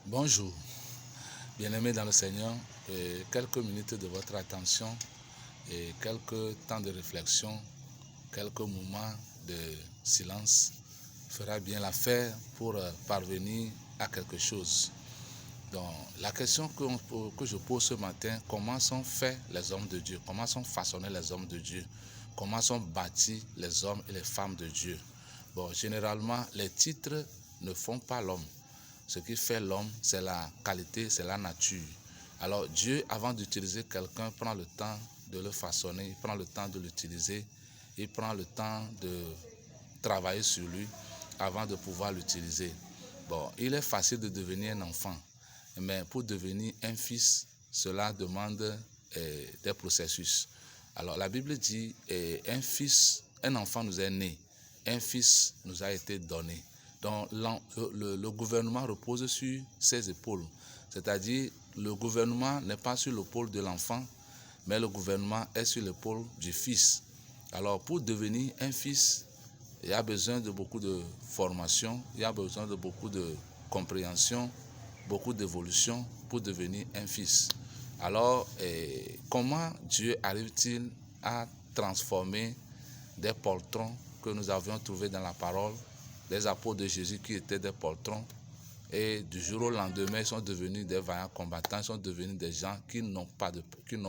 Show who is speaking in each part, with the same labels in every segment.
Speaker 1: Bonjour, bien-aimés dans le Seigneur, quelques minutes de votre attention et quelques temps de réflexion, quelques moments de silence fera bien l'affaire pour parvenir à quelque chose. Donc, la question que je pose ce matin, comment sont faits les hommes de Dieu? Comment sont façonnés les hommes de Dieu? Comment sont bâtis les hommes et les femmes de Dieu? Bon, généralement, les titres ne font pas l'homme. Ce qui fait l'homme, c'est la qualité, c'est la nature. Alors Dieu, avant d'utiliser quelqu'un, prend le temps de le façonner, il prend le temps de l'utiliser, il prend le temps de travailler sur lui avant de pouvoir l'utiliser. Bon, il est facile de devenir un enfant, mais pour devenir un fils, cela demande des processus. Alors la Bible dit, un enfant nous est né, un fils nous a été donné. Donc le gouvernement repose sur ses épaules. C'est-à-dire, le gouvernement n'est pas sur l'épaule de l'enfant, mais le gouvernement est sur l'épaule du fils. Alors pour devenir un fils, il y a besoin de beaucoup de formation, il y a besoin de beaucoup de compréhension, beaucoup d'évolution pour devenir un fils. Alors, comment Dieu arrive-t-il à transformer des poltrons que nous avions trouvés dans la parole, des apôtres de Jésus qui étaient des poltrons, et du jour au lendemain, ils sont devenus des vaillants combattants, ils sont devenus des gens qui n'ont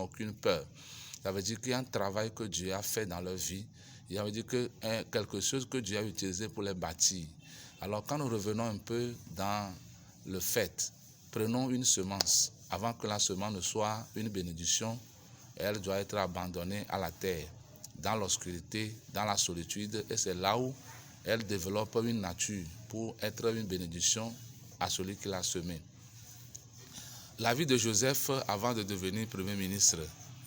Speaker 1: aucune peur. Ça veut dire qu'il y a un travail que Dieu a fait dans leur vie, il veut dire que quelque chose que Dieu a utilisé pour les bâtir. Alors quand nous revenons un peu dans le fait, prenons une semence. Avant que la semence ne soit une bénédiction, elle doit être abandonnée à la terre, dans l'obscurité, dans la solitude, et c'est là où elle développe une nature pour être une bénédiction à celui qui l'a semé. La vie de Joseph, avant de devenir Premier ministre,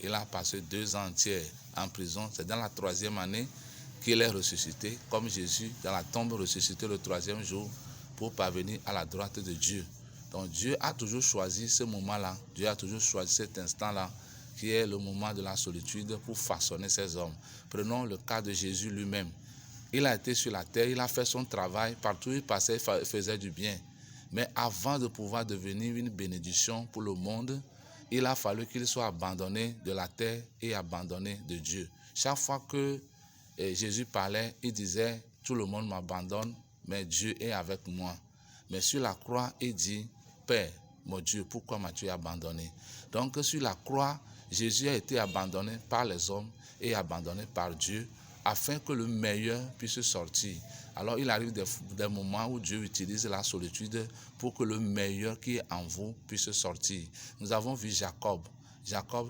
Speaker 1: il a passé 2 ans entiers en prison. C'est dans la 3e année qu'il est ressuscité, comme Jésus, dans la tombe ressuscité le 3e jour, pour parvenir à la droite de Dieu. Donc Dieu a toujours choisi ce moment-là, Dieu a toujours choisi cet instant-là, qui est le moment de la solitude pour façonner ses hommes. Prenons le cas de Jésus lui-même. Il a été sur la terre, il a fait son travail, partout où il passait, il faisait du bien. Mais avant de pouvoir devenir une bénédiction pour le monde, il a fallu qu'il soit abandonné de la terre et abandonné de Dieu. Chaque fois que Jésus parlait, il disait, tout le monde m'abandonne, mais Dieu est avec moi. Mais sur la croix, il dit, Père, mon Dieu, pourquoi m'as-tu abandonné? Donc sur la croix, Jésus a été abandonné par les hommes et abandonné par Dieu, afin que le meilleur puisse sortir. Alors il arrive des moments où Dieu utilise la solitude pour que le meilleur qui est en vous puisse sortir. Nous avons vu Jacob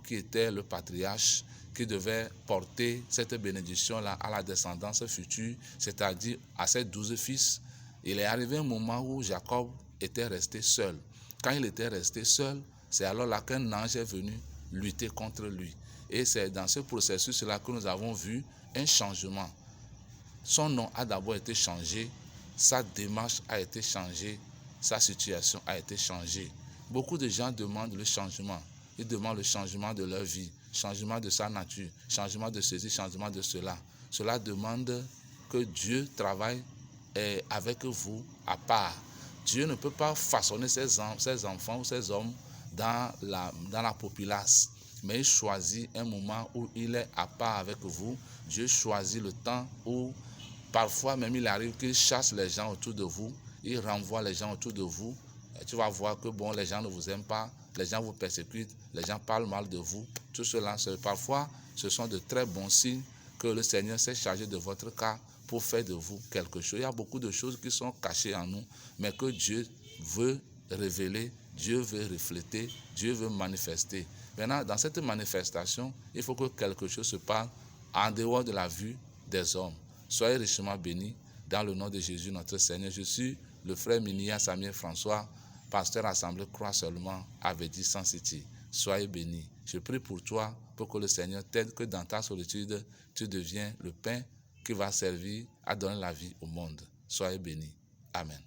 Speaker 1: qui était le patriarche, qui devait porter cette bénédiction-là à la descendance future, c'est-à-dire à ses 12 fils. Il est arrivé un moment où Jacob était resté seul. Quand il était resté seul, c'est alors là qu'un ange est venu lutter contre lui. Et c'est dans ce processus-là que nous avons vu un changement. Son nom a d'abord été changé, sa démarche a été changée, sa situation a été changée. Beaucoup de gens demandent le changement. Ils demandent le changement de leur vie, changement de sa nature, changement de ceci, changement de cela. Cela demande que Dieu travaille avec vous à part. Dieu ne peut pas façonner ses enfants ou ses hommes dans la populace. Mais il choisit un moment où il est à part avec vous. Dieu choisit le temps où parfois même il arrive qu'il chasse les gens autour de vous. Il renvoie les gens autour de vous. Et tu vas voir que bon, les gens ne vous aiment pas, les gens vous persécutent, les gens parlent mal de vous. Tout cela, parfois, ce sont de très bons signes que le Seigneur s'est chargé de votre cas pour faire de vous quelque chose. Il y a beaucoup de choses qui sont cachées en nous, mais que Dieu veut révéler, Dieu veut refléter, Dieu veut manifester. Maintenant, dans cette manifestation, il faut que quelque chose se passe en dehors de la vue des hommes. Soyez richement bénis dans le nom de Jésus notre Seigneur. Je suis le frère Minia Samuel François, pasteur Assemblée Croix Seulement, Avedi Sans City. Soyez bénis. Je prie pour toi, pour que le Seigneur t'aide, que dans ta solitude, tu deviens le pain qui va servir à donner la vie au monde. Soyez bénis. Amen.